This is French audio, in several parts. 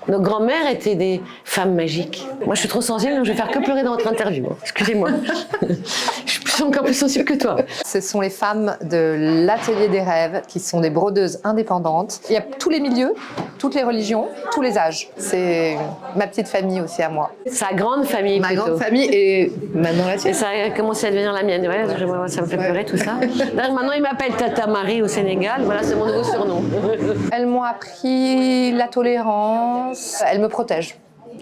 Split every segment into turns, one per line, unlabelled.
Nos grands-mères étaient des femmes magiques. Moi, je suis trop sensible, donc je vais faire que pleurer dans votre interview. Excusez-moi. Je suis encore plus sensible que toi.
Ce sont les femmes de l'Atelier des Rêves qui sont des brodeuses indépendantes. Il y a tous les milieux, toutes les religions, tous les âges. C'est ma petite famille aussi à moi.
Sa grande famille,
Ma
plutôt.
grande famille et maintenant la
Et
tienne.
ça a commencé à devenir la mienne. Ouais, ça me fait pleurer tout ça. Là, maintenant, il m'appelle Tata Marie au Sénégal. Voilà, c'est mon nouveau surnom.
Elles m'ont appris la tolérance. Elles me protègent.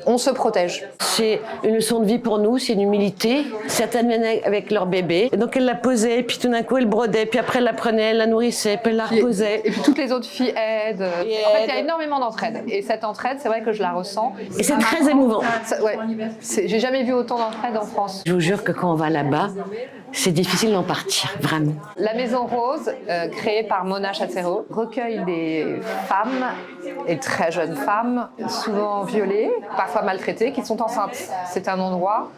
On se protège.
C'est une leçon de vie pour nous, c'est une humilité. Certaines venaient avec leur bébé, et donc elle la posait, puis tout d'un coup elle brodait, puis après elle la prenait, elle la nourrissait, puis elle la reposait.
Et puis toutes les autres filles aident. En fait, il y a énormément d'entraide. Et cette entraide, c'est vrai que je la ressens.
Et c'est très émouvant.
Ouais. J'ai jamais vu autant d'entraide en France.
Je vous jure que quand on va là-bas, c'est difficile d'en partir, vraiment.
La Maison Rose, créée par Mona Chatero, recueille des femmes, et très jeunes femmes, souvent violées, parfois maltraitées, qui sont enceintes. C'est un endroit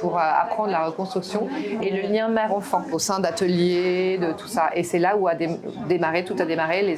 pour apprendre la reconstruction et le lien mère-enfant au sein d'ateliers, de tout ça. Et c'est là où tout a démarré, les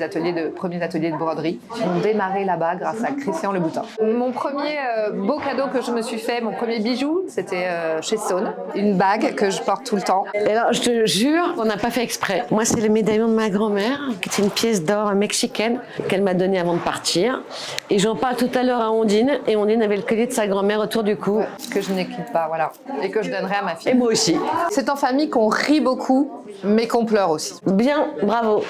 premiers ateliers de broderie ont démarré là-bas grâce à Christian Leboutin. Mon premier beau cadeau que je me suis fait, mon premier bijou, c'était chez Saône, une bague que je porte tout le temps.
Et alors, je te jure, on n'a pas fait exprès. Moi, c'est le médaillon de ma grand-mère, qui était une pièce d'or mexicaine qu'elle m'a donnée avant de partir. Et j'en parle tout à l'heure à Ondine, et Ondine avait le collier de sa grand-mère autour du cou.
Que je n'équipe pas, voilà. Et que je donnerai à ma fille.
Et moi aussi.
C'est en famille qu'on rit beaucoup, mais qu'on pleure aussi.
Bien, bravo.